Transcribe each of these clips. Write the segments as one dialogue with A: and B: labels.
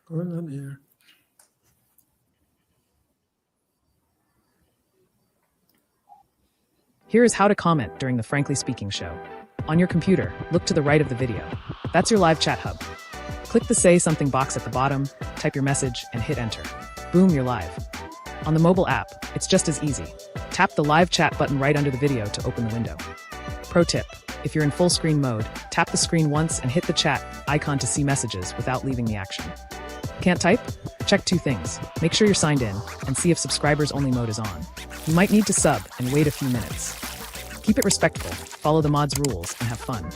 A: Going on here.
B: Here is how to comment during the Frankly Speaking show. On your computer, look to the right of the video. That's your live chat hub. Click the Say Something box at the bottom, type your message, and hit enter. Boom, you're live. On the mobile app, it's just as easy. Tap the live chat button right under the video to open the window. Pro tip, if you're in full screen mode, tap the screen once and hit the chat icon to see messages without leaving the action. Can't type? Check two things. Make sure you're signed in and see if subscribers only mode is on. You might need to sub and wait a few minutes. Keep it respectful, follow the mod's rules, and have fun.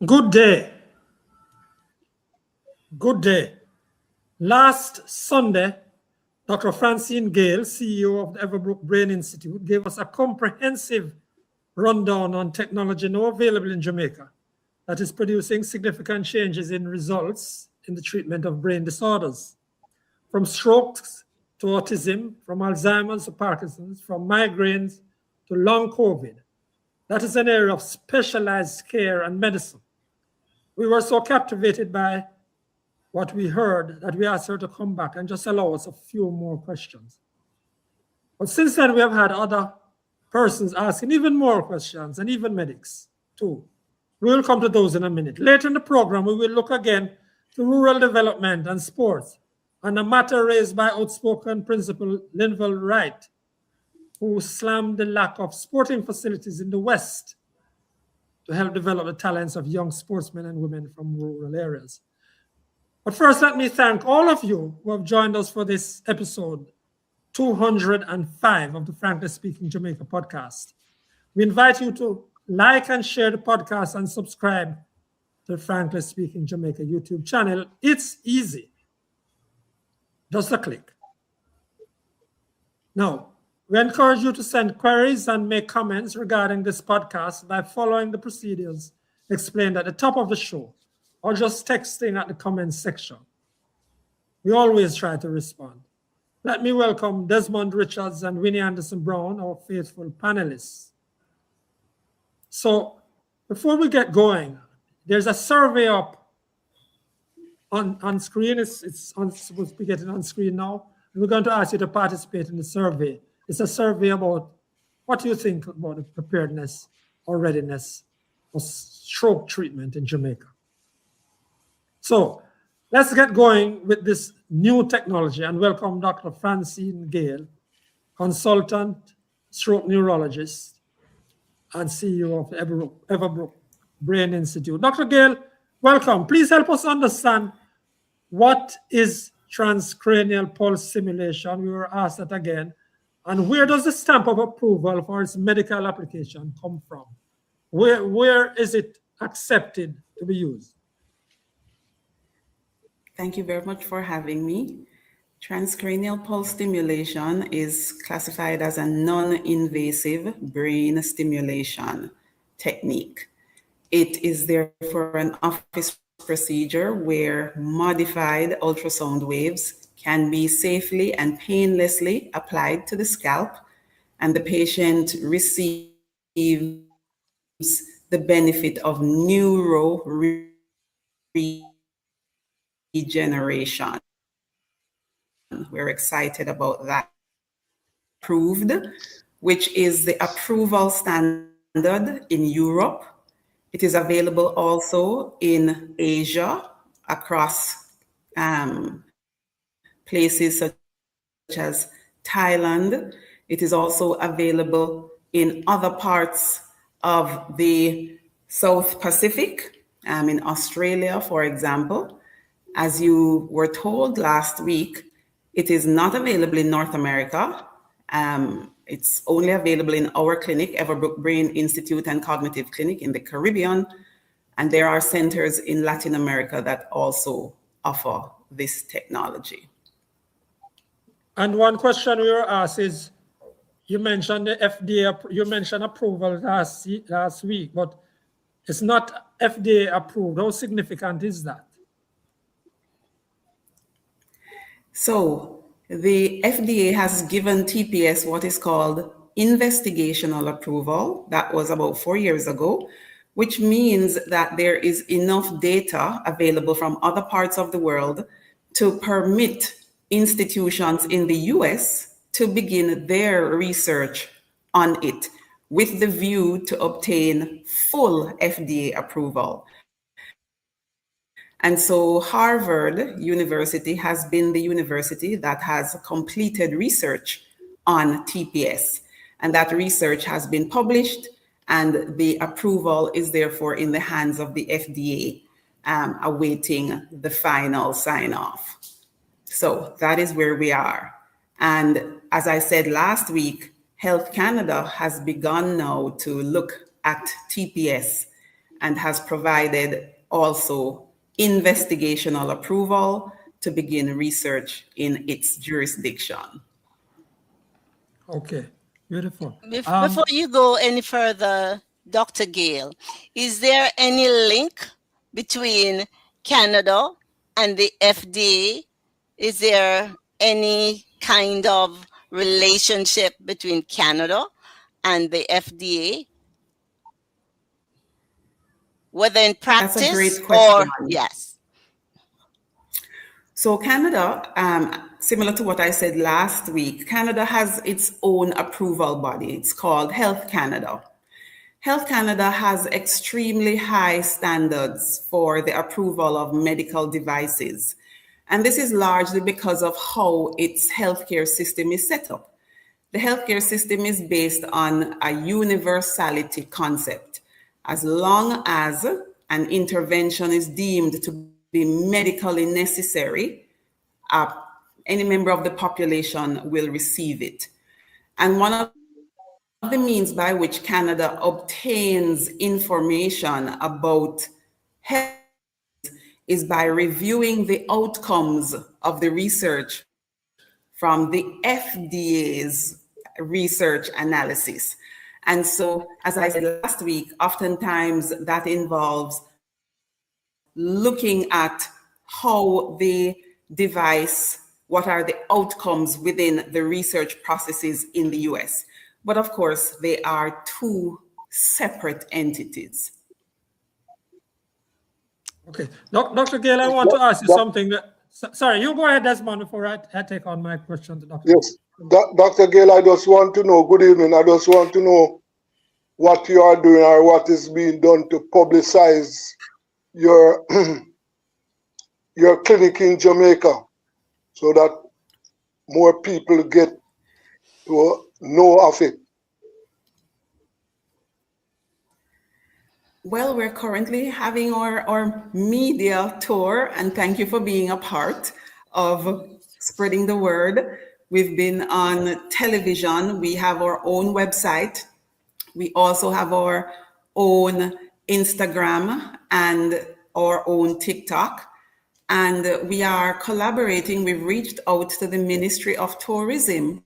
A: Good day. Good day. Last Sunday, Dr. Francene Gayle, CEO of the Everbrook Brain Institute, gave us a comprehensive rundown on technology now available in Jamaica that is producing significant changes in results in the treatment of brain disorders. From strokes to autism, from Alzheimer's to Parkinson's, from migraines to long COVID. That is an area of specialized care and medicine. We were so captivated by what we heard that we asked her to come back and just allow us a few more questions. But since then, we have had other persons asking even more questions, and even medics too. We will come to those in a minute. Later in the program, we will look again to rural development and sports, and a matter raised by outspoken Principal Linville Wright, who slammed the lack of sporting facilities in the West to help develop the talents of young sportsmen and women from rural areas. But first, let me thank all of you who have joined us for this episode 205 of the Frankly Speaking Jamaica podcast. We invite you to like and share the podcast and subscribe to the Frankly Speaking Jamaica YouTube channel. It's easy. Just a click. Now, we encourage you to send queries and make comments regarding this podcast by following the procedures explained at the top of the show, or just texting at the comments section. We always try to respond. Let me welcome Desmond Richards and Winnie Anderson Brown, our faithful panelists. So before we get going, there's a survey up on screen. It's supposed to be getting on screen now. And we're going to ask you to participate in the survey. It's a survey about what you think about the preparedness or readiness for stroke treatment in Jamaica. So let's get going with this new technology and welcome Dr. Francene Gayle, consultant stroke neurologist and CEO of the Everbrook Brain Institute. Dr. Gayle, welcome. Please help us understand what is transcranial pulse stimulation. We were asked that again. And where does the stamp of approval for its medical application come from? Where is it accepted to be used?
C: Thank you very much for having me. Transcranial pulse stimulation is classified as a non-invasive brain stimulation technique. It is therefore an office procedure where modified ultrasound waves can be safely and painlessly applied to the scalp, and the patient receives the benefit of neuro regeneration. We're excited about that. Approved, which is the approval standard in Europe. It is available also in Asia across places such as Thailand. It is also available in other parts of the South Pacific, in Australia, for example. As you were told last week, it is not available in North America. It's only available in our clinic, Everbrook Brain Institute and Cognitive Clinic in the Caribbean. And there are centers in Latin America that also offer this technology.
A: And one question we were asked is, you mentioned the FDA, you mentioned approval last week, but it's not FDA approved. How significant is that?
C: So the FDA has given TPS what is called investigational approval. That was about 4 years ago, which means that there is enough data available from other parts of the world to permit institutions in the US to begin their research on it with the view to obtain full FDA approval. And so Harvard University has been the university that has completed research on TPS. And that research has been published, and the approval is therefore in the hands of the FDA, awaiting the final sign-off. So that is where we are. And as I said last week, Health Canada has begun now to look at TPS and has provided also investigational approval to begin research in its jurisdiction.
A: Okay, beautiful.
D: Before you go any further, Dr. Gayle, is there any link between Canada and the FDA? Is there any kind of relationship between Canada and the FDA? Whether in practice
C: That's a great question.
D: or yes.
C: So Canada, similar to what I said last week, Canada has its own approval body. It's called Health Canada. Health Canada has extremely high standards for the approval of medical devices. And this is largely because of how its healthcare system is set up. The healthcare system is based on a universality concept. As long as an intervention is deemed to be medically necessary, any member of the population will receive it. And one of the means by which Canada obtains information about health is by reviewing the outcomes of the research from the FDA's research analysis. And so, as I said last week, oftentimes that involves looking at how the device, what are the outcomes within the research processes in the US. But of course, they are two separate entities.
A: Okay, Dr. Gayle, I want to ask you something. Sorry, you go ahead, Desmond, before I take on my question to Dr.
E: Yes, Dr. Gayle, I just want to know, good evening, I just want to know what you are doing or what is being done to publicize your your clinic in Jamaica so that more people get to know of it.
C: Well, we're currently having our media tour, and thank you for being a part of spreading the word. We've been on television. We have our own website. We also have our own Instagram and our own TikTok. And we are collaborating. We've reached out to the Ministry of Tourism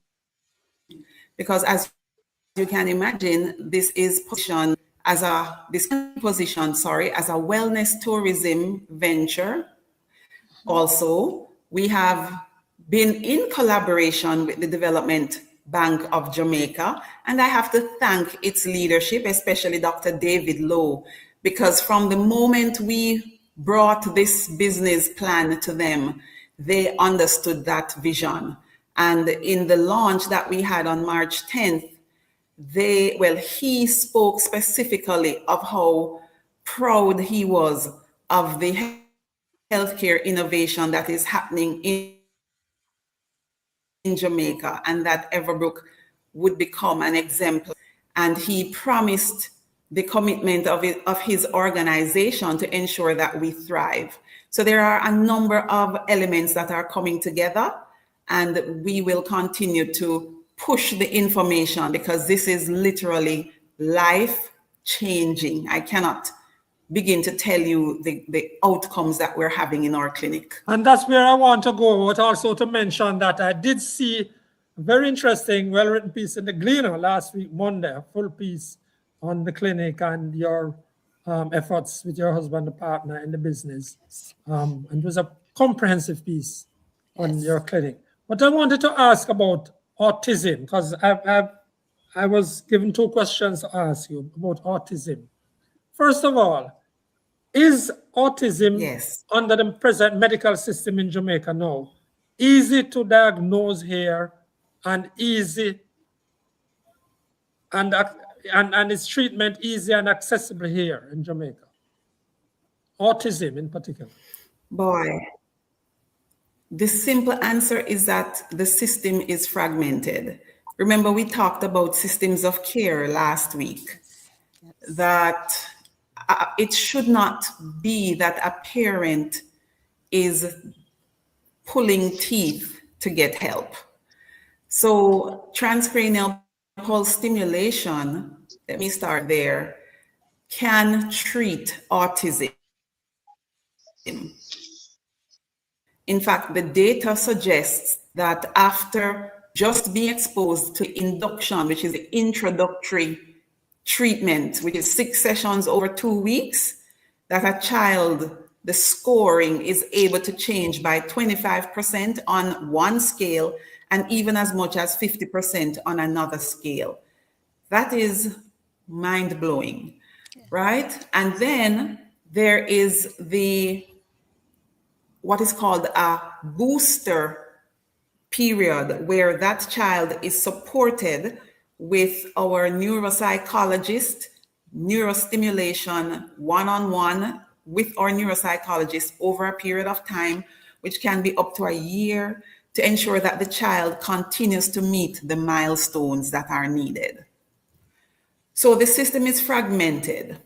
C: because, as you can imagine, this is positioned as a wellness tourism venture. Also, we have been in collaboration with the Development Bank of Jamaica, and I have to thank its leadership, especially Dr. David Lowe, because from the moment we brought this business plan to them, they understood that vision. And in the launch that we had on March 10th, he spoke specifically of how proud he was of the healthcare innovation that is happening in Jamaica, and that Everbrook would become an exemplar. And he promised the commitment of his organization to ensure that we thrive. So there are a number of elements that are coming together, and we will continue to push the information because this is literally life changing. I cannot begin to tell you the outcomes that we're having in our clinic.
A: And that's where I want to go, but also to mention that I did see a very interesting, well-written piece in the Gleaner last week, Monday, a full piece on the clinic and your efforts with your husband, the partner in the business. And it was a comprehensive piece on your clinic. But I wanted to ask about autism, because I was given 2 questions to ask you about autism. First of all, is autism under the present medical system in Jamaica now easy to diagnose here and easy and its treatment easy and accessible here in Jamaica? Autism in particular.
C: Boy, the simple answer is that the system is fragmented. Remember, we talked about systems of care last week, that it should not be that a parent is pulling teeth to get help. So transcranial pulse stimulation, let me start there, can treat autism. In fact, the data suggests that after just being exposed to induction, which is the introductory treatment, which is 6 sessions over 2 weeks, that a child, the scoring is able to change by 25% on one scale and even as much as 50% on another scale. That is mind-blowing, right? And then there is what is called a booster period, where that child is supported with our neuropsychologist, neurostimulation one-on-one with our neuropsychologist over a period of time, which can be up to a year, to ensure that the child continues to meet the milestones that are needed. So the system is fragmented.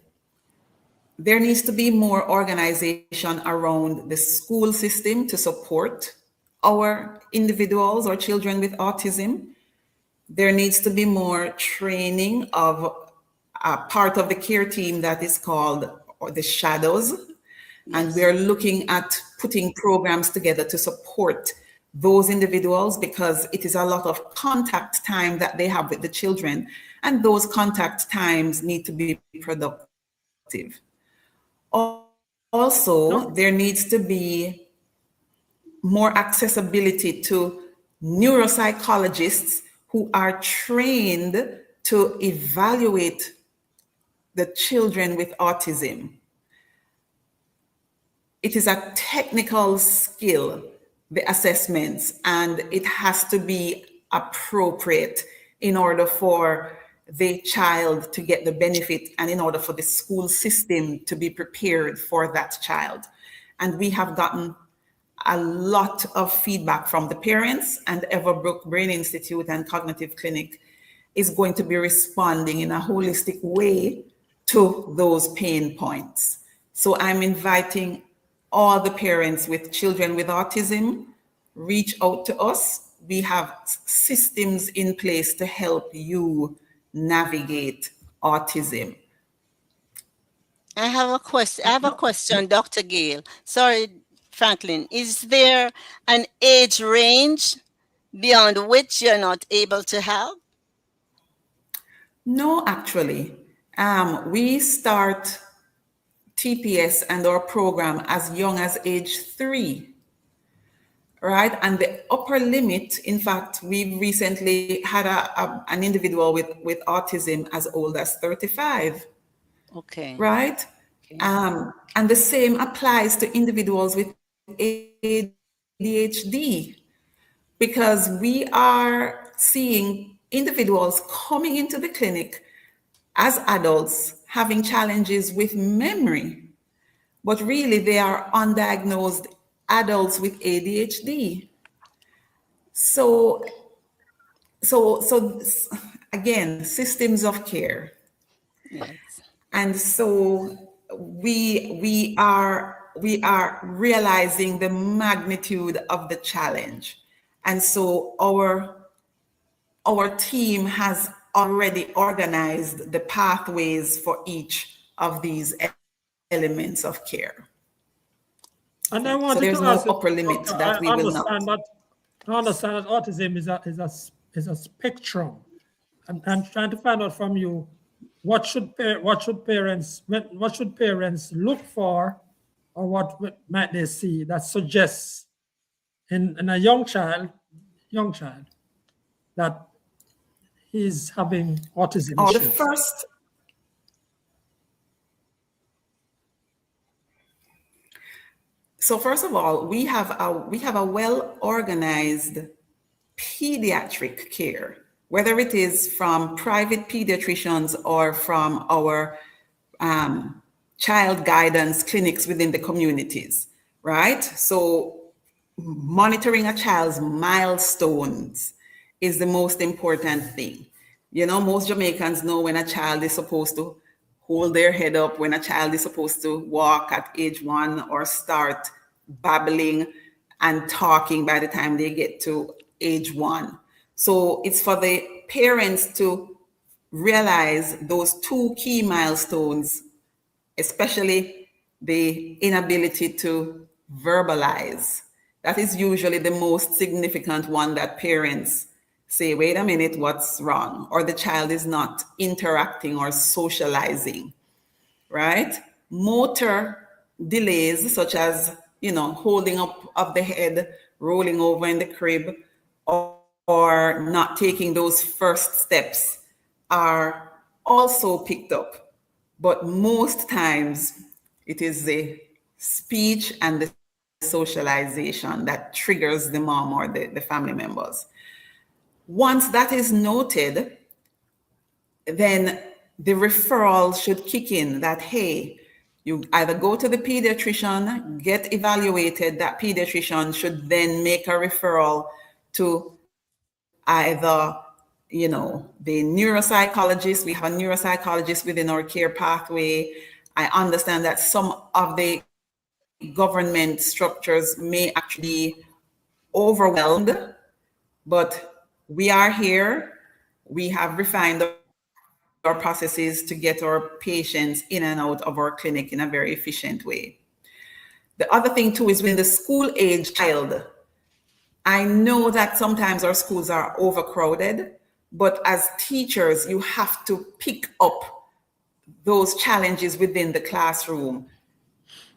C: There needs to be more organization around the school system to support our individuals or children with autism. There needs to be more training of a part of the care team that is called the shadows. And we're looking at putting programs together to support those individuals, because it is a lot of contact time that they have with the children, and those contact times need to be productive. Also, there needs to be more accessibility to neuropsychologists who are trained to evaluate the children with autism. It is a technical skill, the assessments, and it has to be appropriate in order for the child to get the benefit and in order for the school system to be prepared for that child. And we have gotten a lot of feedback from the parents, and Everbrook Brain Institute and Cognitive Clinic is going to be responding in a holistic way to those pain points. So I'm inviting all the parents with children with autism, reach out to us. We have systems in place to help you navigate autism.
D: I have a question, Dr. Gayle. Sorry, Franklin. Is there an age range beyond which you're not able to help?
C: No, actually. We start TPS and our program as young as age 3, right? And the upper limit, in fact, we recently had an individual with autism as old as 35.
D: Okay.
C: Right? Okay. And the same applies to individuals with ADHD, because we are seeing individuals coming into the clinic as adults having challenges with memory, but really they are undiagnosed adults with ADHD. So again, systems of care.
D: Yes.
C: And so we are realizing the magnitude of the challenge. And so our team has already organized the pathways for each of these elements of care.
A: And I
C: So
A: wanted
C: there's
A: to
C: no
A: ask you,
C: upper limit
A: Doctor,
C: that we will not.
A: I understand that autism is a spectrum. And I'm trying to find out from you what should parents look for, or what might they see that suggests in a young child that he's having autism
C: The
A: issues.
C: First of all, we have a well-organized pediatric care, whether it is from private pediatricians or from our child guidance clinics within the communities, right? So monitoring a child's milestones is the most important thing. You know, most Jamaicans know when a child is supposed to hold their head up, when a child is supposed to walk at age 1 or start babbling and talking by the time they get to age 1. So it's for the parents to realize those 2 key milestones, especially the inability to verbalize. That is usually the most significant one that parents say, wait a minute, what's wrong? Or the child is not interacting or socializing, right? Motor delays, such as, holding up of the head, rolling over in the crib, or not taking those first steps are also picked up. But most times it is the speech and the socialization that triggers the mom or the family members. Once that is noted, then the referral should kick in that, hey, you either go to the pediatrician, get evaluated. That pediatrician should then make a referral to either, the neuropsychologist. We have a neuropsychologist within our care pathway. I understand that some of the government structures may actually be overwhelmed, but we are here. We have refined our processes to get our patients in and out of our clinic in a very efficient way. The other thing too is when the school age child, I know that sometimes our schools are overcrowded, but as teachers, you have to pick up those challenges within the classroom.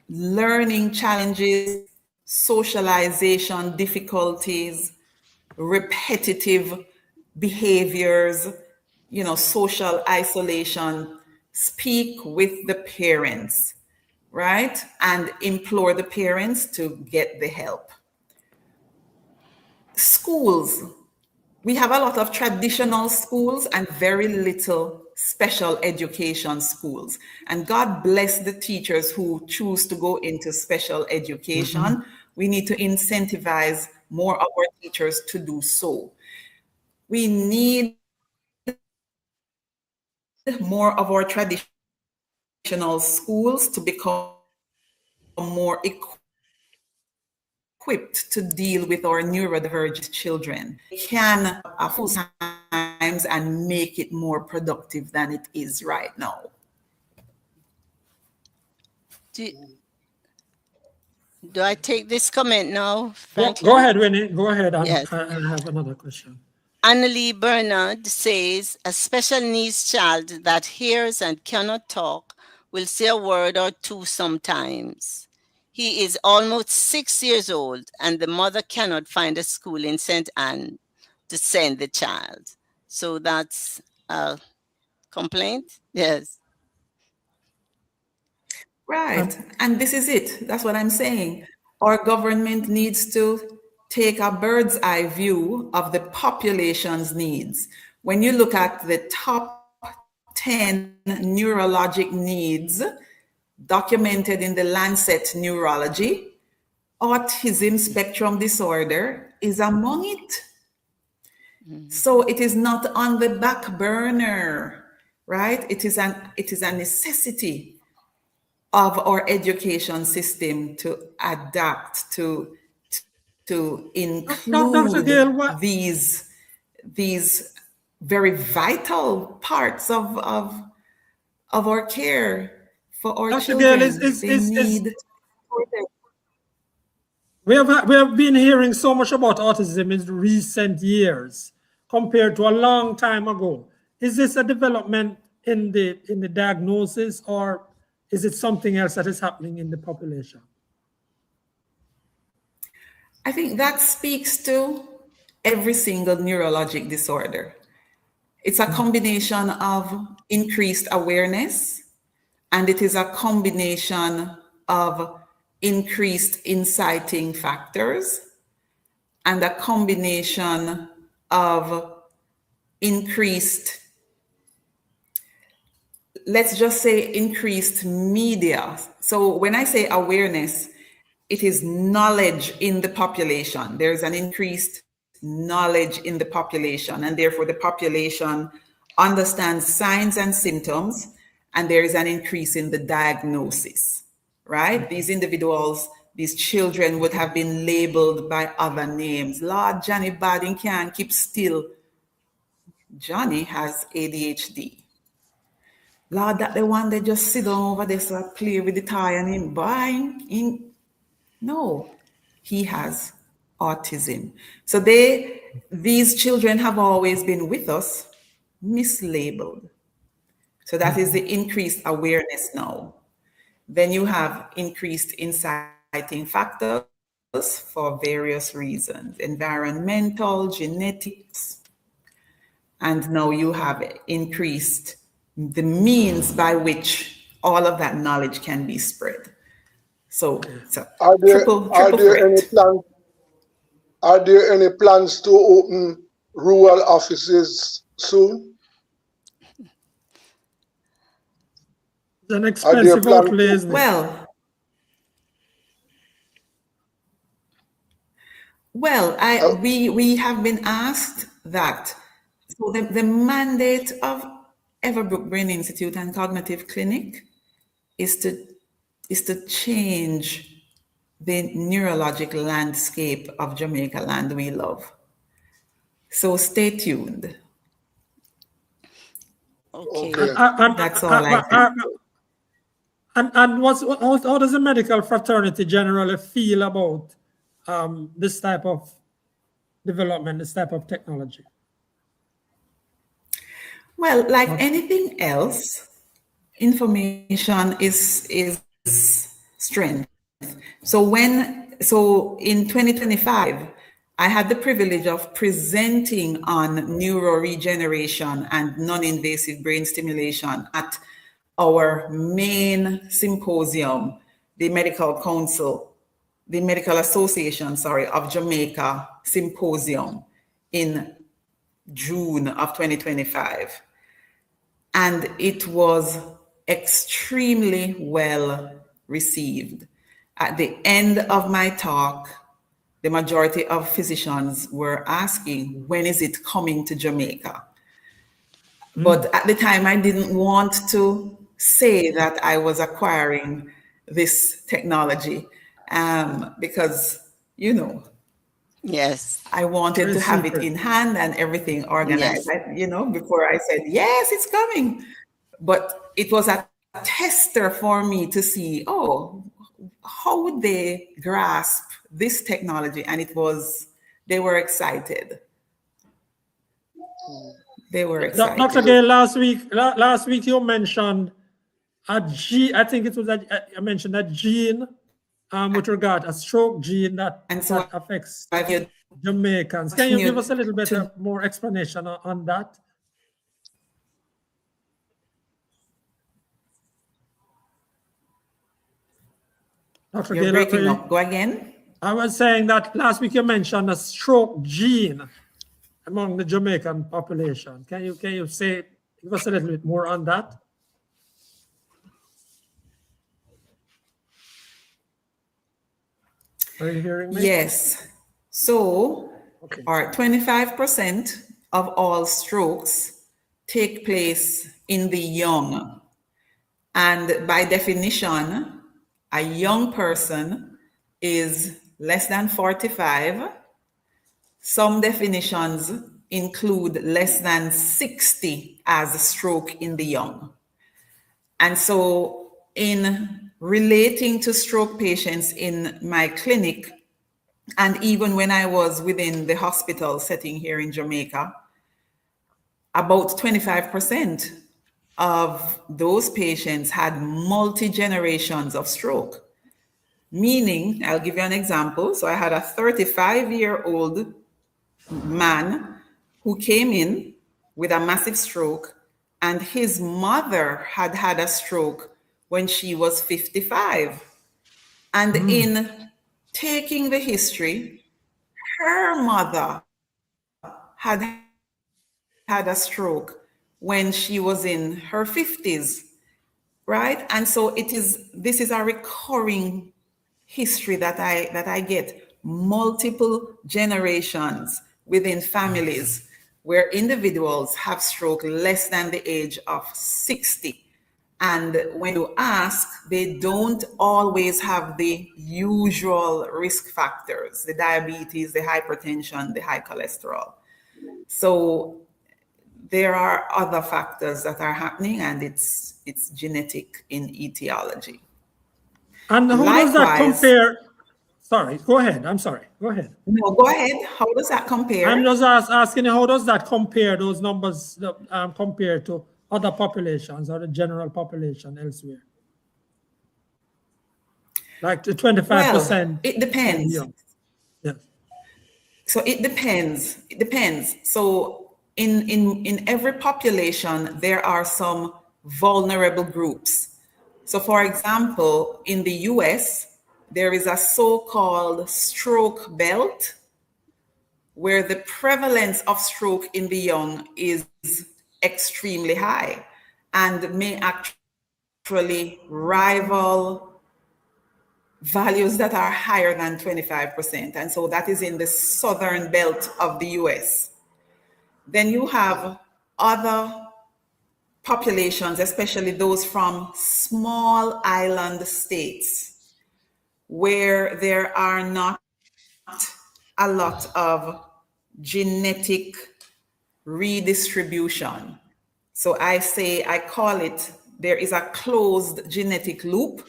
C: Learning challenges, socialization difficulties, repetitive behaviors, social isolation. Speak with the parents, right? And implore the parents to get the help. Schools. We have a lot of traditional schools and very little special education schools. And God bless the teachers who choose to go into special education. Mm-hmm. We need to incentivize more of our teachers to do so. We need more of our traditional schools to become more equipped to deal with our neurodivergent children. They can full times and make it more productive than it is right now.
D: Do I take this comment now,
A: Franklin? Go ahead, Winnie. Go ahead.
D: Yes.
A: I have another question.
D: Annalie Bernard says, a special needs child that hears and cannot talk will say a word or two sometimes. He is almost 6 years old and the mother cannot find a school in St. Anne to send the child. So that's a complaint? Yes.
C: Right. And this is it. That's what I'm saying. Our government needs to take a bird's eye view of the population's needs. When you look at the top 10 neurologic needs documented in the Lancet Neurology, autism spectrum disorder is among it. Mm-hmm. So it is not on the back burner, right? It is a necessity of our education system to adapt to include Gayle, these very vital parts of our care. for our
A: Dr.
C: children.
A: Gayle,
C: They need.
A: we have been hearing so much about autism in recent years compared to a long time ago. Is this a development in the diagnosis, or is it something else that is happening in the population?
C: I think that speaks to every single neurologic disorder. It's a combination of increased awareness, and it is a combination of increased inciting factors and a combination of increased, let's just say increased media. So when I say awareness, it is knowledge in the population. There's an increased knowledge in the population, and therefore the population understands signs and symptoms, and there is an increase in the diagnosis, right? These individuals, these children would have been labeled by other names. Lord, Johnny Badin can't keep still. Johnny has ADHD. Lord, that the one that just sit down over there so play with the toy and him buying. No, he has autism. So these children have always been with us, mislabeled. So that is the increased awareness now. Then you have increased inciting factors for various reasons, environmental, genetics. And now you have increased the means by which all of that knowledge can be spread. So
E: Are there any plans to open rural offices soon?
A: It's an expensive outlay, isn't it?
C: Well, we have been asked that. So the mandate of Everbrook Brain Institute and Cognitive Clinic is to change the neurological landscape of Jamaica, land we love. So stay tuned.
D: Okay.
C: That's all I think.
A: And how does the medical fraternity generally feel about this type of development, this type of technology?
C: Well, like anything else, information is strength. So in 2025, I had the privilege of presenting on neuroregeneration and non-invasive brain stimulation at our main symposium, the Medical Association, of Jamaica symposium in June of 2025. And it was extremely well received. At the end of my talk, the majority of physicians were asking, when is it coming to Jamaica? But at the time, I didn't want to say that I was acquiring this technology because,
D: yes,
C: I wanted to have it in hand and everything organized, before I said, yes, it's coming. But it was a tester for me to see, how would they grasp this technology? And they were excited. They were excited.
A: Dr. Gayle, last week you mentioned a gene, I think it was I mentioned a gene with regard a stroke gene that affects Jamaicans. Can you give us a little bit more explanation on that? Dr.
C: You're
A: Gayle,
C: breaking up. Go again.
A: I was saying that last week you mentioned a stroke gene among the Jamaican population. Can you give us a little bit more on that? Are you hearing me?
C: Yes. So, 25% of all strokes take place in the young. And by definition, a young person is less than 45. Some definitions include less than 60 as a stroke in the young. And so in relating to stroke patients in my clinic, and even when I was within the hospital setting here in Jamaica, about 25% of those patients had multi-generations of stroke. Meaning, I'll give you an example. So I had a 35-year-old man who came in with a massive stroke, and his mother had had a stroke when she was 55. And in taking the history, her mother had had a stroke when she was in her 50s, right? And so this is a recurring history that I get, multiple generations within families where individuals have stroke less than the age of 60. And when you ask, they don't always have the usual risk factors, the diabetes, the hypertension, the high cholesterol. So there are other factors that are happening, and it's genetic in etiology.
A: And how does that compare? Sorry, go ahead. I'm sorry. Go ahead.
C: No, go ahead. How does that compare?
A: I'm just asking, how does that compare, those numbers compared to other populations or the general population elsewhere? Like the 25%?
C: Well, it depends.
A: Yes.
C: So it depends. It depends. So in every population, there are some vulnerable groups. So for example, in the US, there is a so-called stroke belt where the prevalence of stroke in the young is extremely high and may actually rival values that are higher than 25%. And so that is in the southern belt of the US. Then you have other populations, especially those from small island states, where there are not a lot of genetic redistribution. So I call it, there is a closed genetic loop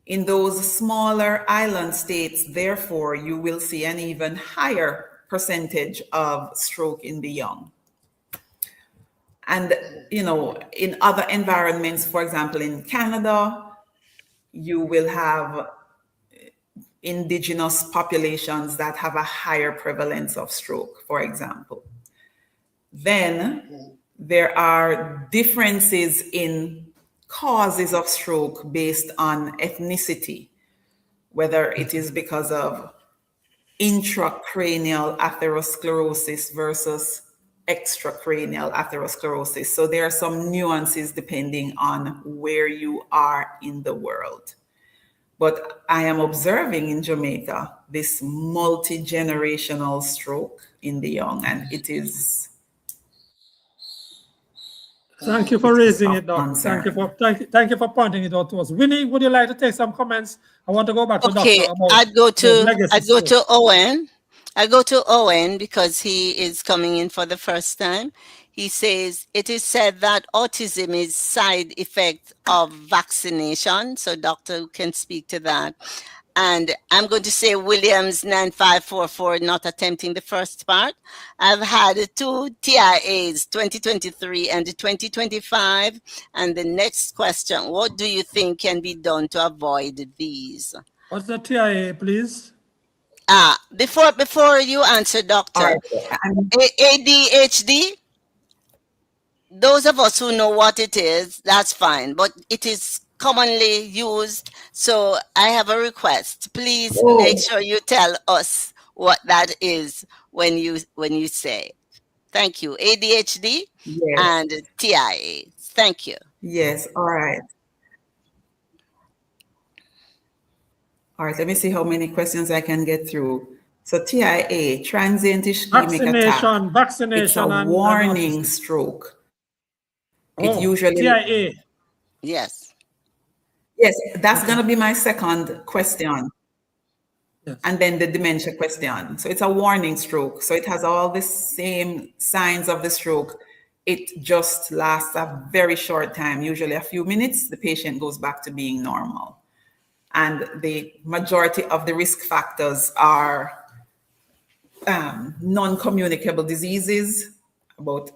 C: in those smaller island states. Therefore, you will see an even higher percentage of stroke in the young. And, in other environments, for example, in Canada, you will have indigenous populations that have a higher prevalence of stroke, for example. Then there are differences in causes of stroke based on ethnicity, whether it is because of intracranial atherosclerosis versus extracranial atherosclerosis. So there are some nuances depending on where you are in the world. But I am observing in Jamaica this multi-generational stroke in the young, and it is.
A: Thank you for raising it, Doc. Thank you for pointing it out to us. Winnie, would you like to take some comments? I want to go back to
D: Okay,
A: Doctor.
D: I'd go to Owen. I go to Owen because he is coming in for the first time. He says, it is said that autism is side effect of vaccination. So doctor can speak to that. And I'm going to say Williams 9544, not attempting the first part. I've had 2 TIAs, 2023 and 2025. And the next question, what do you think can be done to avoid these?
A: What's the TIA, please?
D: Before you answer, doctor, ADHD, those of us who know what it is, that's fine, but it is commonly used. So I have a request. Please make sure you tell us what that is when you say it. Thank you. ADHD and TIA. Thank you.
C: Yes, all right. All right, let me see how many questions I can get through. So TIA, transient ischemic attack.
A: Vaccination.
C: It's a warning stroke. It usually
A: TIA.
D: Yes.
C: Yes, that's going to be my second question.
A: Yes.
C: And then the dementia question. So it's a warning stroke. So it has all the same signs of the stroke. it just lasts a very short time, usually a few minutes. The patient goes back to being normal. And the majority of the risk factors are non-communicable diseases. About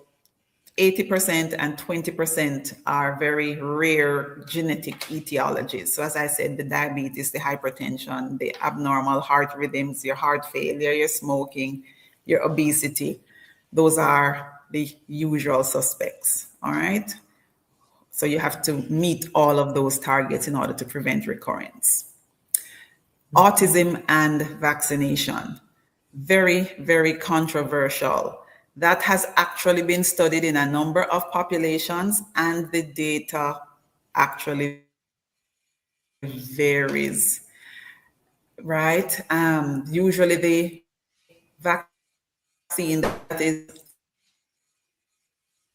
C: 80% and 20% are very rare genetic etiologies. So as I said, the diabetes, the hypertension, the abnormal heart rhythms, your heart failure, your smoking, your obesity, those are the usual suspects, all right? So you have to meet all of those targets in order to prevent recurrence. Autism and vaccination, very, very controversial. That has actually been studied in a number of populations, and the data actually varies, right? Usually the vaccine that is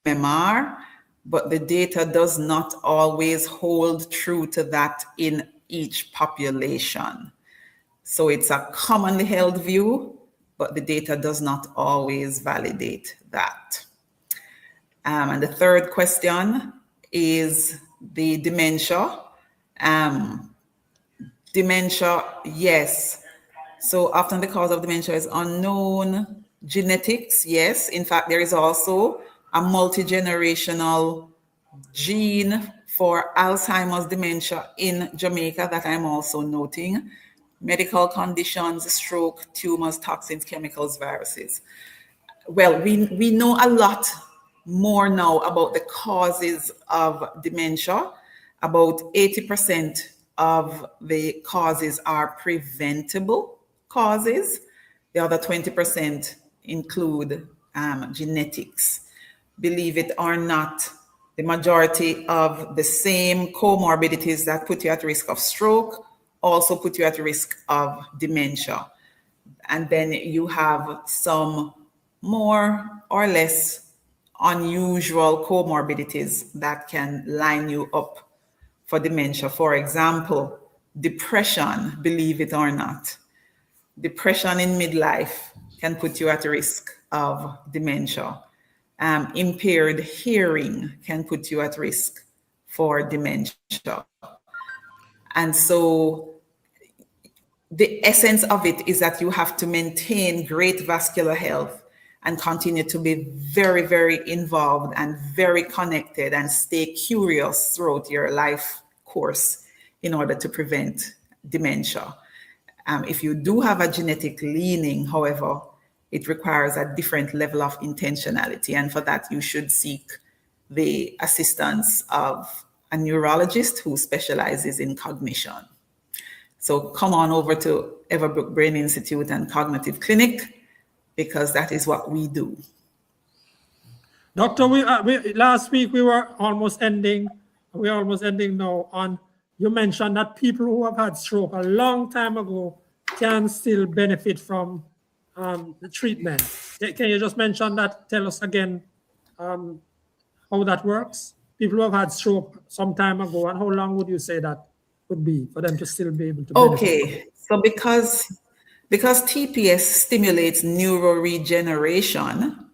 C: MMR, but the data does not always hold true to that in each population. So it's a commonly held view, but the data does not always validate that. And the third question is the dementia. Dementia, yes. So often the cause of dementia is unknown. Genetics, yes. In fact, there is also a multi-generational gene for Alzheimer's dementia in Jamaica that I'm also noting. Medical conditions, stroke, tumors, toxins, chemicals, viruses. Well, we know a lot more now about the causes of dementia. About 80% of the causes are preventable causes. The other 20% include genetics. Believe it or not, the majority of the same comorbidities that put you at risk of stroke also put you at risk of dementia. And then you have some more or less unusual comorbidities that can line you up for dementia. For example, depression, believe it or not. Depression in midlife can put you at risk of dementia. Impaired hearing can put you at risk for dementia. And so the essence of it is that you have to maintain great vascular health and continue to be very, very involved and very connected and stay curious throughout your life course in order to prevent dementia. If you do have a genetic leaning, however, it requires a different level of intentionality. And for that, you should seek the assistance of a neurologist who specializes in cognition. So come on over to Everbrook Brain Institute and Cognitive Clinic, because that is what we do.
A: Doctor, last week we were almost ending. We're almost ending now. On you mentioned that people who have had stroke a long time ago can still benefit from the treatment. Can you just mention that? Tell us again how that works. People who have had stroke some time ago, and how long would you say that would be for them to still be able to benefit?
C: Okay, so because TPS stimulates neuroregeneration,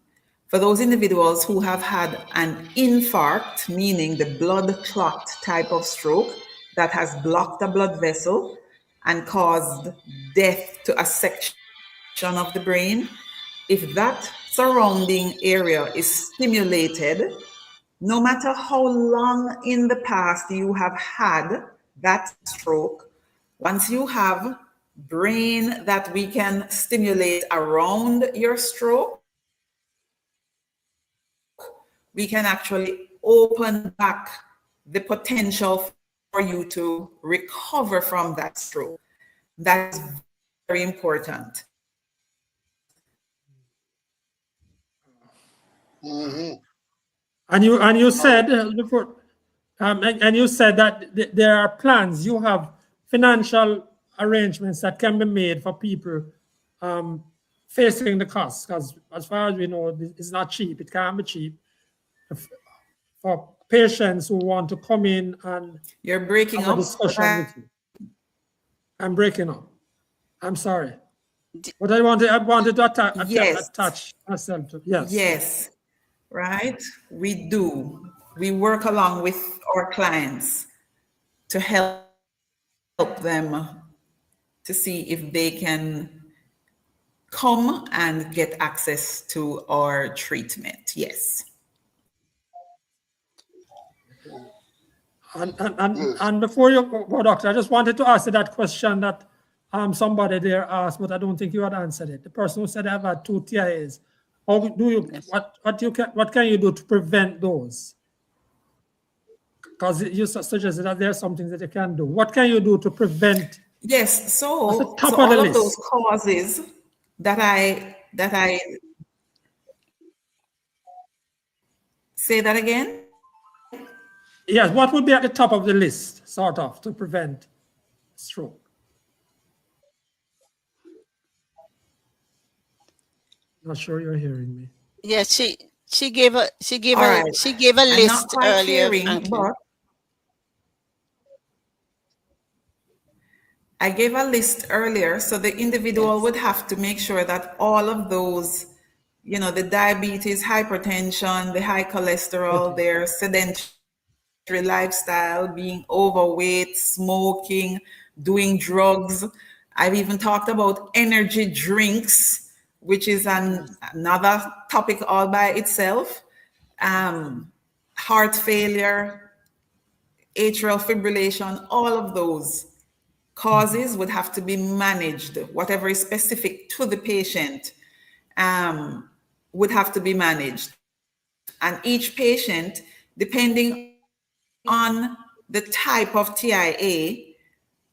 C: for those individuals who have had an infarct, meaning the blood clot type of stroke that has blocked a blood vessel and caused death to a section of the brain, if that surrounding area is stimulated, no matter how long in the past you have had that stroke, once you have brain that we can stimulate around your stroke, we can actually open back the potential for you to recover from that stroke. That is very important.
E: Mm-hmm.
A: And you said before, and you said that there are plans. You have financial arrangements that can be made for people facing the costs, because as far as we know, it's not cheap. It can't be cheap for patients who want to come in and
C: you're breaking
A: have
C: up.
A: a discussion with you. I'm breaking up. I'm sorry. But I wanted to attach myself to. Yes.
C: Yes. right? We do. We work along with our clients to help them to see if they can come and get access to our treatment. Yes.
A: And before you go, doctor, I just wanted to ask you that question that somebody there asked, but I don't think you had answered it. The person who said I've had 2 TIAs. How do you what can you do to prevent those? Because you suggested that there are some things that you can do. What can you do to prevent?
C: Yes, so
A: top of
C: all
A: the
C: of
A: list.
C: those causes that I say that again.
A: Yes, what would be at the top of the list, sort of, to prevent stroke? Not sure you're hearing me.
D: Yes, she gave a
C: All right.
D: list
C: I'm not quite
D: earlier.
C: hearing,
D: Franklin.
C: but I gave a list earlier, so the individual would have to make sure that all of those, the diabetes, hypertension, the high cholesterol, their sedentary lifestyle, being overweight, smoking, doing drugs. I've even talked about energy drinks, which is another topic all by itself. Heart failure, atrial fibrillation, all of those causes would have to be managed. Whatever is specific to the patient would have to be managed. And each patient, depending on the type of TIA,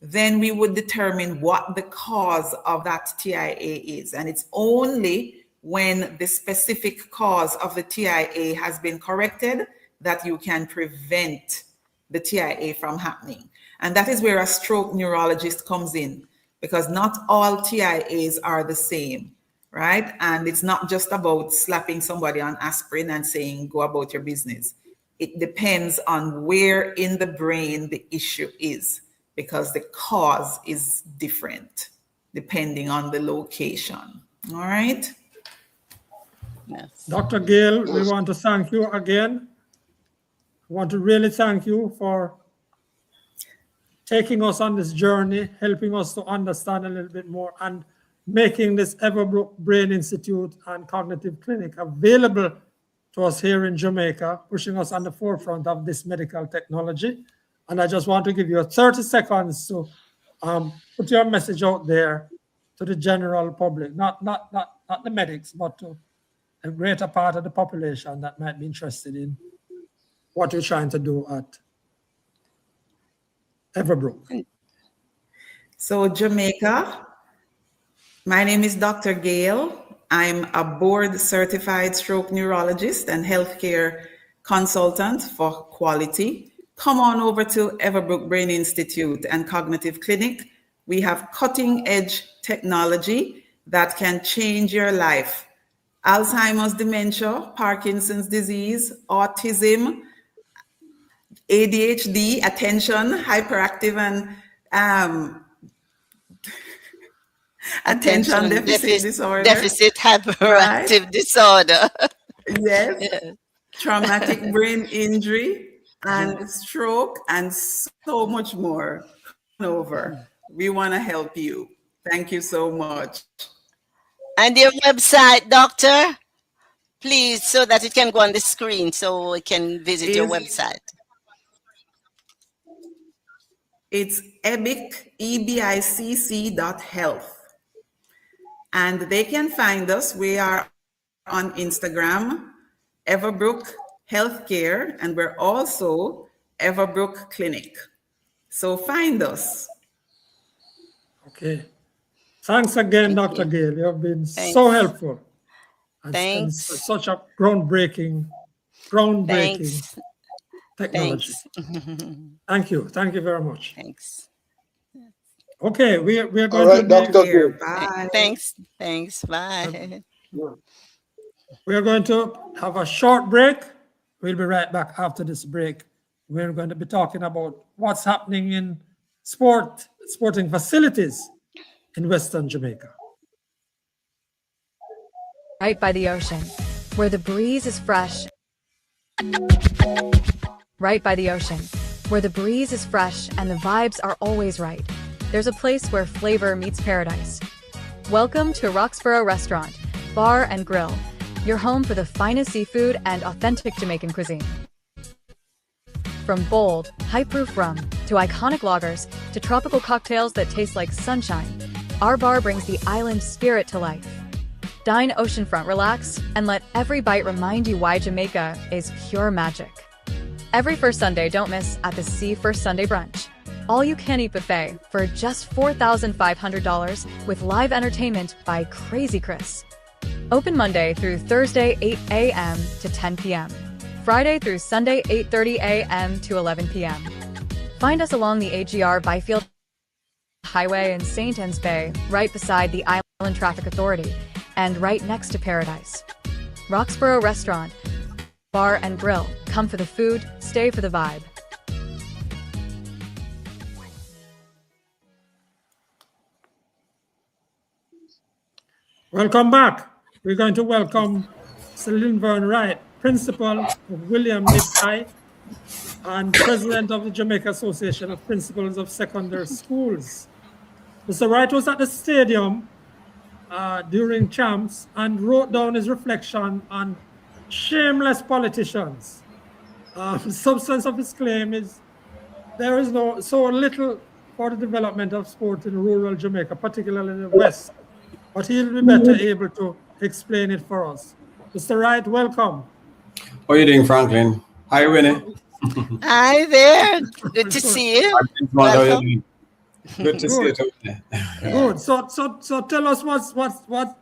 C: then we would determine what the cause of that TIA is. And it's only when the specific cause of the TIA has been corrected that you can prevent the TIA from happening. And that is where a stroke neurologist comes in, because not all TIAs are the same, right? And it's not just about slapping somebody on aspirin and saying, go about your business. It depends on where in the brain the issue is, because the cause is different depending on the location. All right?
D: Yes.
A: Dr. Gayle, we want to thank you again. I want to really thank you for taking us on this journey, helping us to understand a little bit more, and making this Everbrook Brain Institute and Cognitive Clinic available to us here in Jamaica, pushing us on the forefront of this medical technology. And I just want to give you 30 seconds to put your message out there to the general public, not the medics, but to a greater part of the population that might be interested in what you're trying to do at Everbrook.
C: So Jamaica, my name is Dr. Gayle. I'm a board certified stroke neurologist and healthcare consultant for quality. Come on over to Everbrook Brain Institute and Cognitive Clinic. We have cutting edge technology that can change your life. Alzheimer's, dementia, Parkinson's disease, autism, ADHD, attention, hyperactive and attention deficit disorder.
D: Deficit hyperactive disorder.
C: Yes.
D: Yeah.
C: Traumatic brain injury and stroke and so much more. Over. We want to help you. Thank you so much.
D: And your website, doctor, please, so that it can go on the screen so we can visit your website.
C: It's ebicc.health. And they can find us. We are on Instagram, Everbrook Healthcare, and we're also Everbrook Clinic. So find us.
A: Okay. Thanks again, Dr. Gayle. You have been so helpful. And such a groundbreaking technology. Thank you. Thank you very much.
D: Thanks.
A: Okay, we are going
E: All right,
A: to
E: Dr. Gayle.
C: Bye.
D: Thanks. Bye.
A: We are going to have a short break. We'll be right back after this break. We're going to be talking about what's happening in sporting facilities in Western Jamaica.
F: Right by the ocean, where the breeze is fresh, right by the ocean, where the breeze is fresh and the vibes are always right. There's a place where flavor meets paradise. Welcome to Roxborough Restaurant, Bar and Grill, your home for the finest seafood and authentic Jamaican cuisine. From bold, high-proof rum, to iconic lagers, to tropical cocktails that taste like sunshine, our bar brings the island spirit to life. Dine oceanfront, relax, and let every bite remind you why Jamaica is pure magic. Every first Sunday, don't miss at the Sea First Sunday Brunch. All-you-can-eat buffet for just $4,500 with live entertainment by Crazy Chris. Open Monday through Thursday, 8 a.m. to 10 p.m. Friday through Sunday, 8:30 a.m. to 11 p.m. Find us along the AGR Byfield Highway in St. Anne's Bay, right beside the Island Traffic Authority, and right next to Paradise. Roxborough Restaurant, Bar and Grill. Come for the food, stay for the vibe.
A: Welcome back. We're going to welcome Celine Vern Wright, Principal of William McKnight and President of the Jamaica Association of Principals of Secondary Schools. Mr. Wright was at the stadium during champs and wrote down his reflection on shameless politicians. The substance of his claim is there is so little for the development of sport in rural Jamaica, particularly in the West. But he'll be better able to explain it for us. Mr. Wright, welcome.
G: How are you doing, Franklin? Hi, Winnie.
D: Hi there. Good to see you. Welcome.
G: Good to see you too.
A: Good. So tell us what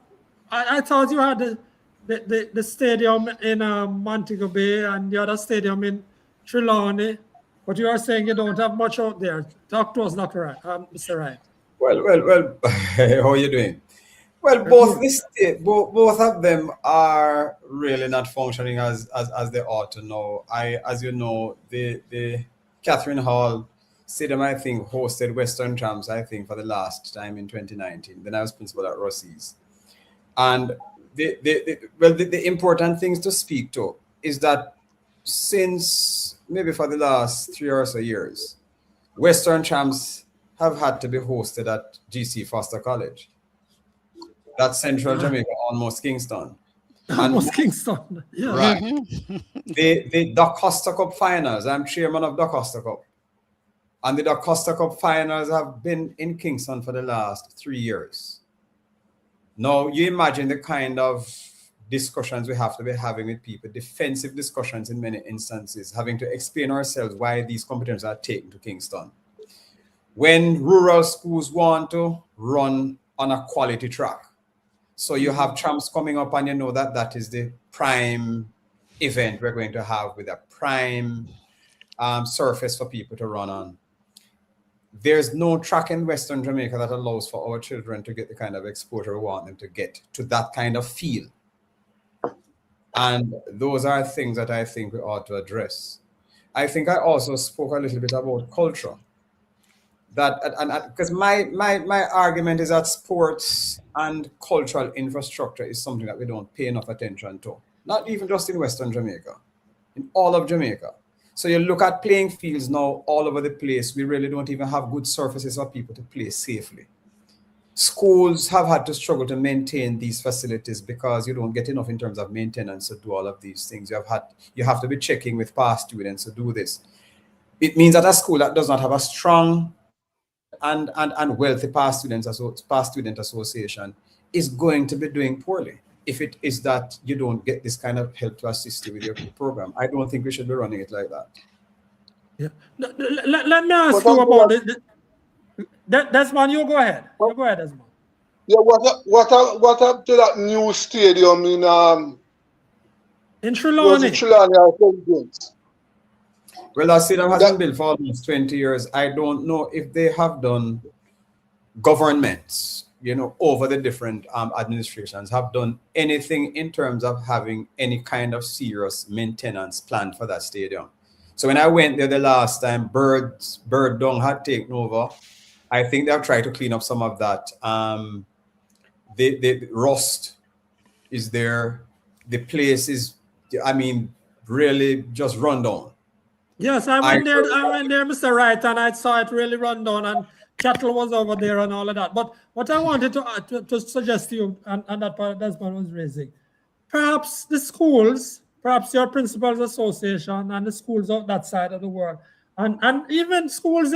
A: I thought you had the stadium in Montego Bay and the other stadium in Trelawney, but you are saying you don't have much out there. Talk to us, Dr. Wright, Mr. Wright.
G: Well. How are you doing? Well, both of them are really not functioning as they ought to know. As you know, the Catherine Hall Stadium, I think, hosted Western Champs, I think, for the last time in 2019. Then I was principal at Rossi's. And the important things to speak to is that since maybe for the last 3 or so years, Western Champs have had to be hosted at GC Foster College. That's Central Jamaica, almost Kingston.
A: Almost Kingston, yeah.
G: Right. The Da Costa Cup finals, I'm chairman of Da Costa Cup. And the Da Costa Cup finals have been in Kingston for the last 3 years. Now, you imagine the kind of discussions we have to be having with people, defensive discussions in many instances, having to explain ourselves why these competitions are taken to Kingston. When rural schools want to run on a quality track, so you have champs coming up and you know that is the prime event we're going to have with a prime surface for people to run on. There's no track in Western Jamaica that allows for our children to get the kind of exposure we want them to get to that kind of feel. And those are things that I think we ought to address. I think I also spoke a little bit about culture. That and because my argument is that sports and cultural infrastructure is something that we don't pay enough attention to. Not even just in Western Jamaica, in all of Jamaica. So you look at playing fields now all over the place. We really don't even have good surfaces for people to play safely. Schools have had to struggle to maintain these facilities because you don't get enough in terms of maintenance to do all of these things. You have to be checking with past students to do this. It means that a school that does not have a strong and wealthy past student association is going to be doing poorly if it is that you don't get this kind of help to assist you with your program. I don't think we should be running it like that.
A: Yeah. Let me ask you about it. Desmond, you go ahead. You go ahead, Desmond.
E: Yeah, what up to that new stadium in
A: Trelawney?
G: Well, that stadium has been built for almost 20 years. I don't know if they have done governments, over the different administrations, have done anything in terms of having any kind of serious maintenance planned for that stadium. So when I went there the last time, bird dung had taken over. I think they have tried to clean up some of that. The rust is there. the place is, I mean, really just run down.
A: Yes, I went there, Mr. Wright, and I saw it really run down, and cattle was over there and all of that. But what I wanted to suggest to you, and that part Desmond was raising, perhaps the schools, perhaps your principals association and the schools out that side of the world, and even schools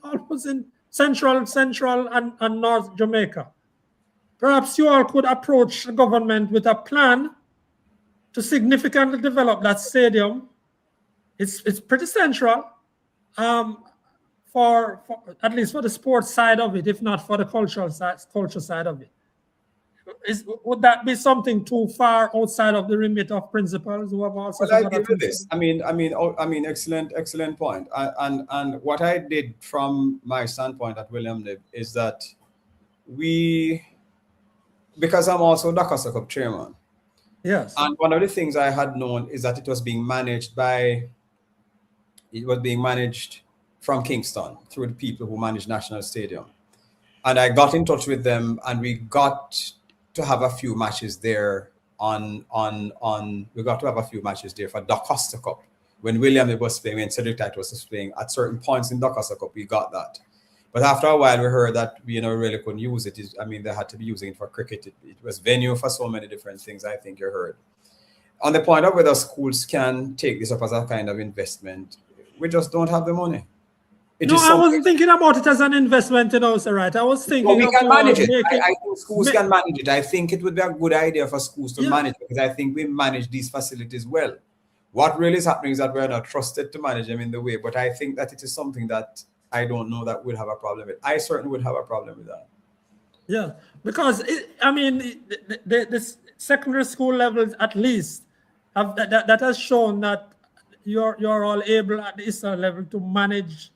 A: almost in central and North Jamaica, perhaps you all could approach the government with a plan to significantly develop that stadium. It's pretty central, for at least for the sports side of it, if not for the culture side of it. Would that be something too far outside of the remit of principals who have also?
G: Well, I agree with this. I mean, excellent point. And what I did from my standpoint at William Lib is that because I'm also Dakota Cup chairman.
A: Yes.
G: And one of the things I had known is that it was being managed from Kingston through the people who manage National Stadium. And I got in touch with them, and we got to have a few matches there we got to have a few matches there for Dakota Cup. When William was playing, when Cedric Tite was playing, at certain points in Dakota Cup, we got that. But after a while, we heard that we really couldn't use it. They had to be using it for cricket. It was venue for so many different things, I think you heard. On the point of whether schools can take this up as a kind of investment, we just don't have the money.
A: I wasn't thinking about it as an investment, Sir Wright. I was thinking
G: we can manage it. I think schools can manage it. I think it would be a good idea for schools to manage it, because I think we manage these facilities well. What really is happening is that we're not trusted to manage them in the way, but I think that it is something that I don't know that we'll have a problem with. I certainly would have a problem with that.
A: Yeah, because the secondary school levels at least that has shown that you're all able at the Eastern level to manage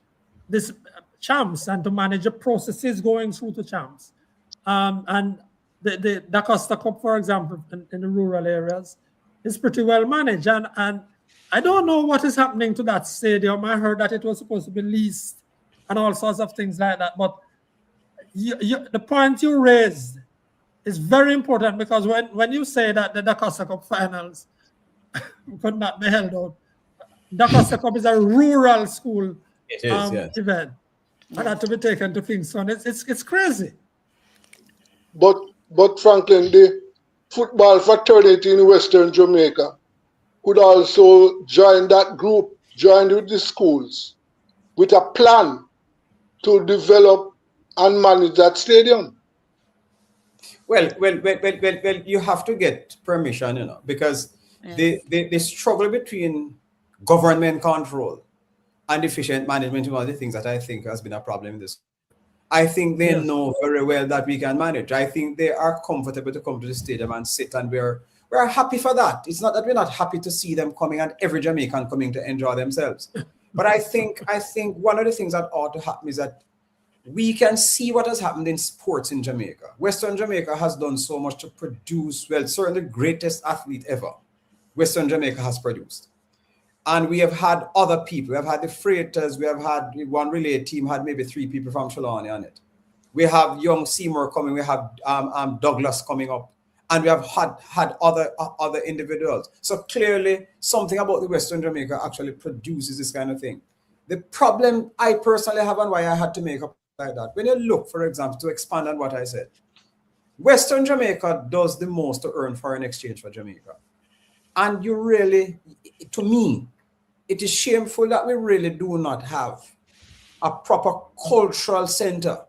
A: this champs and to manage the processes going through to champs. And the Dakota Cup, for example, in the rural areas, is pretty well managed. And I don't know what is happening to that stadium. I heard that it was supposed to be leased and all sorts of things like that. But the point you raised is very important, because when you say that the Dakota Cup finals could not be held out, Dakota Cup is a rural school event, and had to be taken to Kingston. It's crazy.
E: But Franklin, the football fraternity in Western Jamaica could also join that group, join with the schools, with a plan to develop and manage that stadium.
G: Well, you have to get permission, because the struggle between government control and efficient management is one of the things that I think has been a problem in this. I think they know very well that we can manage. I think they are comfortable to come to the stadium and sit, and we're happy for that. It's not that we're not happy to see them coming and every Jamaican coming to enjoy themselves. But I think one of the things that ought to happen is that we can see what has happened in sports in Jamaica. Western Jamaica has done so much to produce, certainly the greatest athlete ever Western Jamaica has produced. And we have had other people. We have had the freighters. We have had one relay team had maybe 3 people from Trelawney on it. We have young Seymour coming. We have Douglas coming up. And we have had other individuals. So clearly, something about the Western Jamaica actually produces this kind of thing. The problem I personally have, and why I had to make up like that, when you look, for example, to expand on what I said, Western Jamaica does the most to earn foreign exchange for Jamaica. And you really, to me, it is shameful that we really do not have a proper cultural center.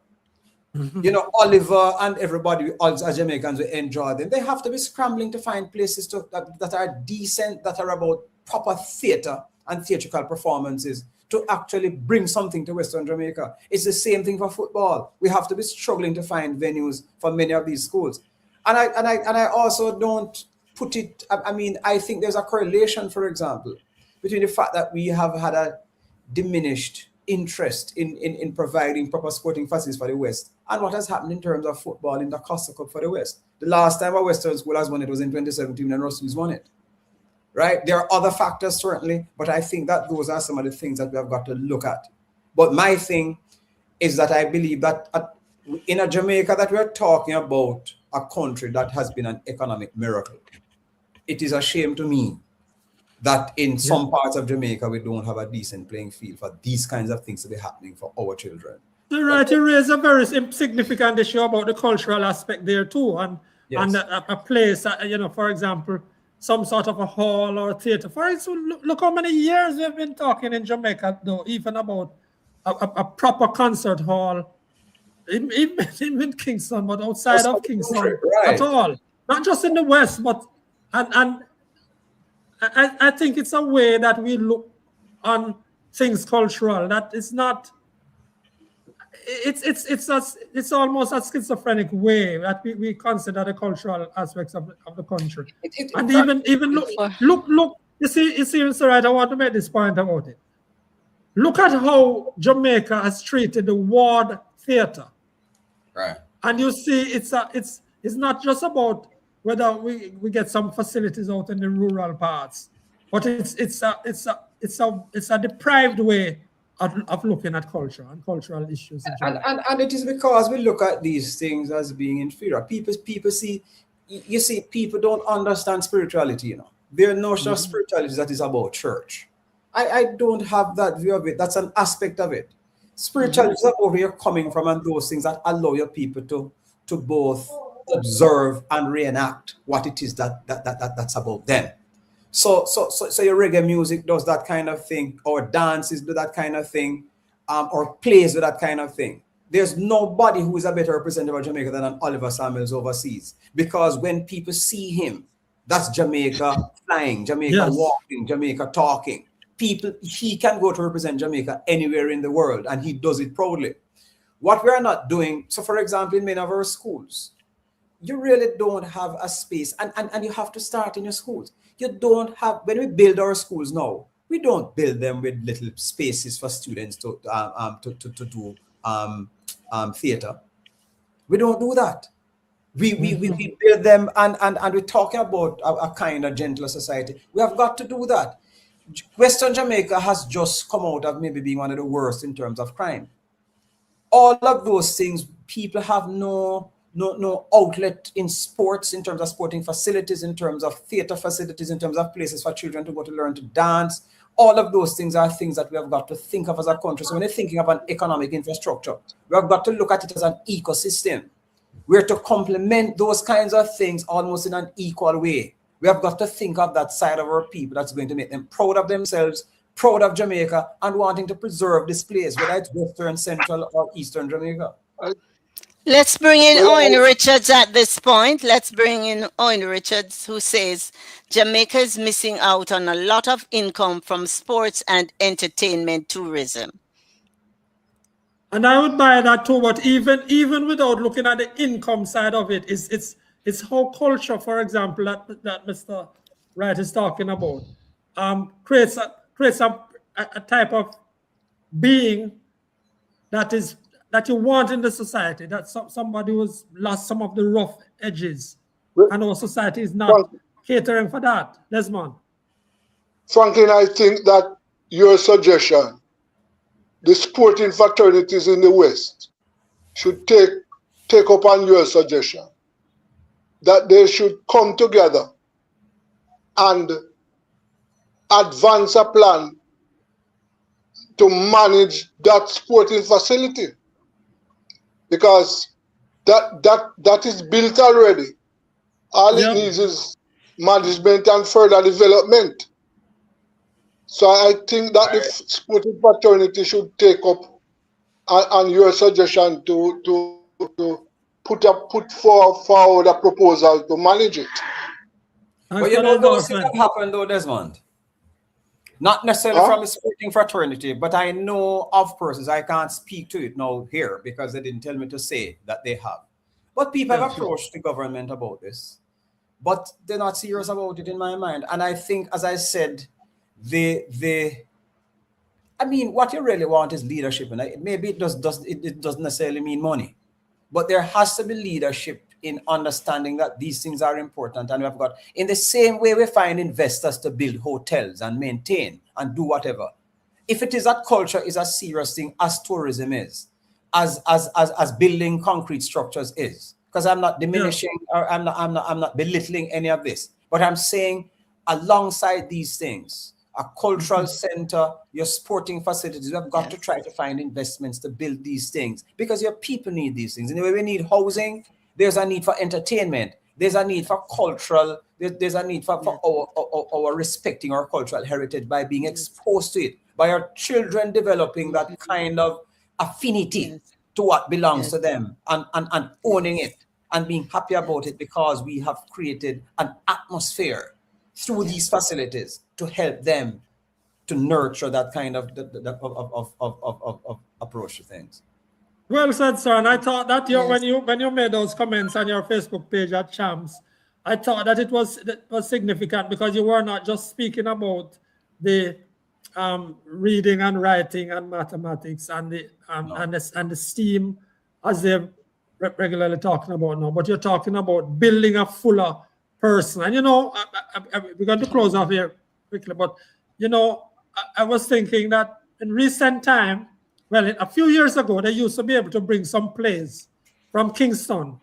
G: Mm-hmm. Oliver and everybody, as Jamaicans, we enjoy them. They have to be scrambling to find places that are decent, that are about proper theater and theatrical performances to actually bring something to Western Jamaica. It's the same thing for football. We have to be struggling to find venues for many of these schools. And I also don't put it, I think there's a correlation, for example, between the fact that we have had a diminished interest in providing proper sporting facilities for the West and what has happened in terms of football in the Costa Cup for the West. The last time a Western school has won it was in 2017 and Russell's won it. Right? There are other factors, certainly, but I think that those are some of the things that we have got to look at. But my thing is that I believe that in a Jamaica that we're talking about a country that has been an economic miracle. it is a shame to me that in some parts of Jamaica, we don't have a decent playing field for these kinds of things to be happening for our children.
A: You're right. You raise a very significant issue about the cultural aspect there too, and a place, for example, some sort of a hall or a theater. For instance, look how many years we've been talking in Jamaica, though, even about a proper concert hall, in Kingston, but outside of Kingston at all. Not just in the West, but and I think it's a way that we look on things cultural. That it's not. It's almost a schizophrenic way that we consider the cultural aspects of the country. Even look. You see, Mr. Right, I want to make this point about it. Look at how Jamaica has treated the ward theater.
G: Right.
A: And you see, it's not just about whether we get some facilities out in the rural parts, but it's a deprived way of looking at culture and cultural issues.
G: And it is because we look at these things as being inferior. People see, people don't understand spirituality, There are no such spirituality that is about church. I don't have that view of it. That's an aspect of it. Spirituality is about where you're coming from and those things that allow your people to both observe and reenact what it is that's about them. So your reggae music does that kind of thing, or dances do that kind of thing, or plays do that kind of thing. There's nobody who is a better representative of Jamaica than an Oliver Samuels overseas, because when people see him, that's Jamaica flying, Jamaica walking, Jamaica talking. He can go to represent Jamaica anywhere in the world, and he does it proudly. What we are not doing, so for example, in many of our schools, you really don't have a space, and you have to start in your schools. You don't have, when we build our schools now, we don't build them with little spaces for students to do theater. We don't do that. We build them, and we're talking about a kind of gentler society. We have got to do that. Western Jamaica has just come out of maybe being one of the worst in terms of crime. All of those things, people have no outlet in sports, in terms of sporting facilities, in terms of theater facilities, in terms of places for children to go to learn to dance. All of those things are things that we have got to think of as a country. So when you're thinking of an economic infrastructure, we have got to look at it as an ecosystem. We're to complement those kinds of things almost in an equal way. We have got to think of that side of our people that's going to make them proud of themselves, proud of Jamaica, and wanting to preserve this place, whether it's Western, Central, or Eastern Jamaica.
D: Let's bring in Owen Richards at this point. Let's bring in Owen Richards, who says Jamaica is missing out on a lot of income from sports and entertainment tourism.
A: And I would buy that too, but even without looking at the income side of it, it's how culture, for example, that Mr. Wright is talking about, creates a type of being that you want in the society, that somebody who's lost some of the rough edges, and our society is not catering for that. Desmond.
E: Franklin, I think that your suggestion, the sporting fraternities in the West should take up on your suggestion, that they should come together and advance a plan to manage that sporting facility, because that is built already. All it needs is management and further development. So I think that the sporting fraternity should take up on your suggestion to put forward a proposal to manage it.
G: But you know, those things have happened though, Desmond. Not necessarily from a sporting fraternity, but I know of persons, I can't speak to it now here because they didn't tell me to say that they have. But people have approached the government about this, but they're not serious about it in my mind. And I think, as I said, I mean, what you really want is leadership. And maybe it doesn't necessarily mean money, but there has to be leadership in understanding that these things are important. And we have got, in the same way we find investors to build hotels and maintain and do whatever. If it is that culture is a serious thing as tourism is, as building concrete structures is, because I'm not diminishing or I'm not belittling any of this. But I'm saying alongside these things, a cultural center, your sporting facilities, you have got to try to find investments to build these things because your people need these things. In the way we need housing, there's a need for entertainment. There's a need for cultural, there's a need for our respecting our cultural heritage by being exposed to it, by our children developing that kind of affinity to what belongs to them and owning it and being happy about it because we have created an atmosphere through these facilities to help them to nurture that kind of approach to things.
A: Well said, sir. And I thought that when you made those comments on your Facebook page at Champs, I thought that it was significant because you were not just speaking about the reading and writing and mathematics and the STEAM as they're regularly talking about now, but you're talking about building a fuller person. And we're going to close off here quickly, but I was thinking that in recent time, a few years ago, they used to be able to bring some plays from Kingston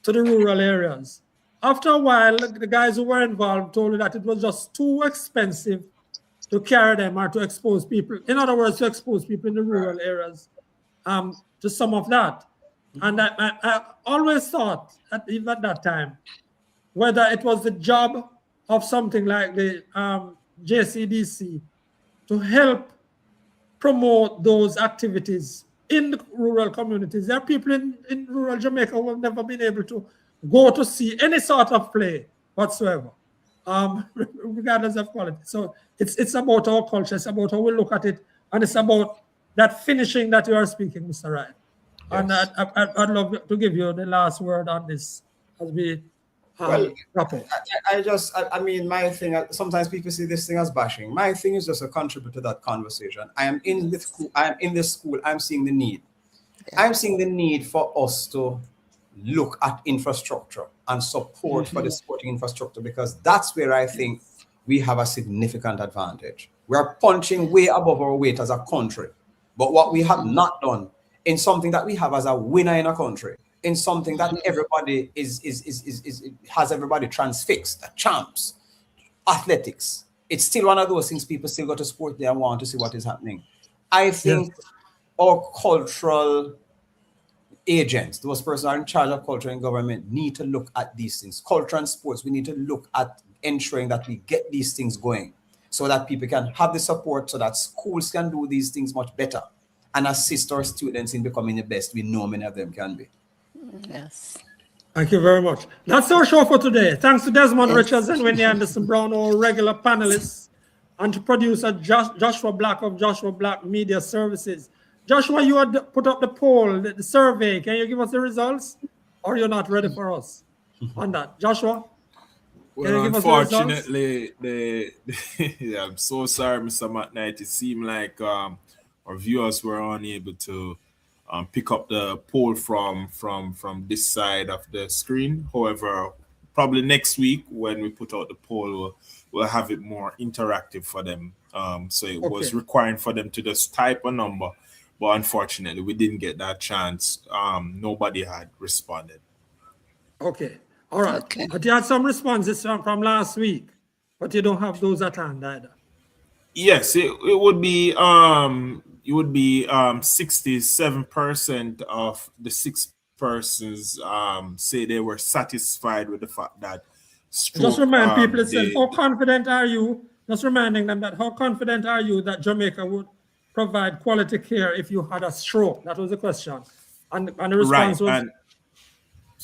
A: to the rural areas. After a while, the guys who were involved told me that it was just too expensive to carry them or to expose people. In other words, to expose people in the rural areas to some of that. And I always thought, even at that time, whether it was the job of something like the JCDC to help promote those activities in the rural communities. There are people in rural Jamaica who have never been able to go to see any sort of play whatsoever, regardless of quality. So it's about our culture, it's about how we look at it, and it's about that finishing that you are speaking, Mr. Wright. Yes. And I'd love to give you the last word on this as we wrap up.
G: I mean, my thing, sometimes people see this thing as bashing. My thing is just a contributor to that conversation. I am in this school, I'm seeing the need. I'm seeing the need for us to look at infrastructure and support for the sporting infrastructure, because that's where I think we have a significant advantage. We are punching way above our weight as a country. But what we have not done in something that we have as a winner in a country, in something that everybody has everybody transfixed, the champs, athletics. It's still one of those things people still go to sport there and want to see what is happening. I think our cultural agents, those persons who are in charge of culture and government, need to look at these things. Culture and sports, we need to look at ensuring that we get these things going so that people can have the support, so that schools can do these things much better and assist our students in becoming the best we know many of them can be.
D: Yes.
A: Thank you very much. That's our show for today. Thanks to Desmond Richards and Winnie Anderson Brown, our regular panelists, and to producer Joshua Black of Joshua Black Media Services. Joshua, you had put up the poll, the survey. Can you give us the results? Or you're not ready for us on that? Joshua?
H: Well, unfortunately, I'm so sorry, Mr. McKnight. It seemed like our viewers were unable to pick up the poll from this side of the screen. However, probably next week when we put out the poll, we'll have it more interactive for them. So it was requiring for them to just type a number, but unfortunately, we didn't get that chance. Nobody had responded.
A: Okay. All right. Okay. But you had some responses from last week, but you don't have those at hand either.
H: Yes, it would be 67% of the 6 persons say they were satisfied with the fact that stroke,
A: just remind people, how confident are you? Just reminding them that how confident are you that Jamaica would provide quality care if you had a stroke? That was the question. And the response was...
H: And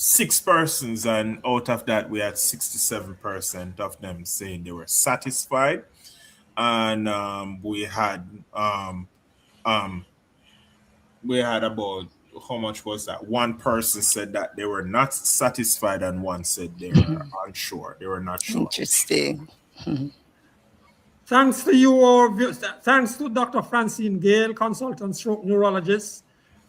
H: 6 persons, and out of that we had 67% of them saying they were satisfied. And we had about, how much was that? 1 person said that they were not satisfied, and 1 said they were unsure. They were not sure.
D: Interesting.
A: Thanks to you, thanks to Dr. Francene Gayle, consultant stroke neurologist,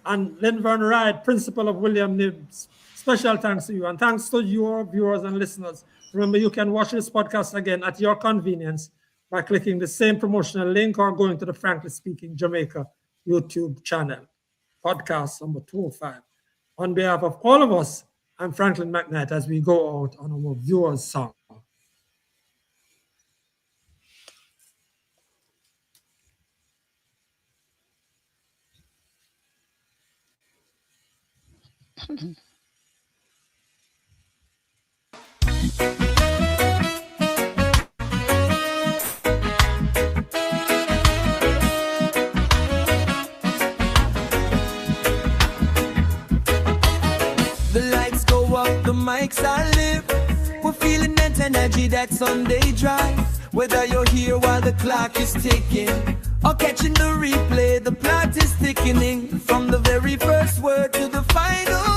A: and Linvern Wright, principal of William Nibs. Special thanks to you, and thanks to your viewers and listeners. Remember, you can watch this podcast again at your convenience by clicking the same promotional link or going to the Frankly Speaking Jamaica YouTube channel, podcast number 205. On behalf of all of us, I'm Franklin McKnight as we go out on our viewers' song.
I: The lights go up, the mics are lit. We're feeling that energy, that Sunday drive. Whether you're here while the clock is ticking or catching the replay, the plot is thickening. From the very first word to the final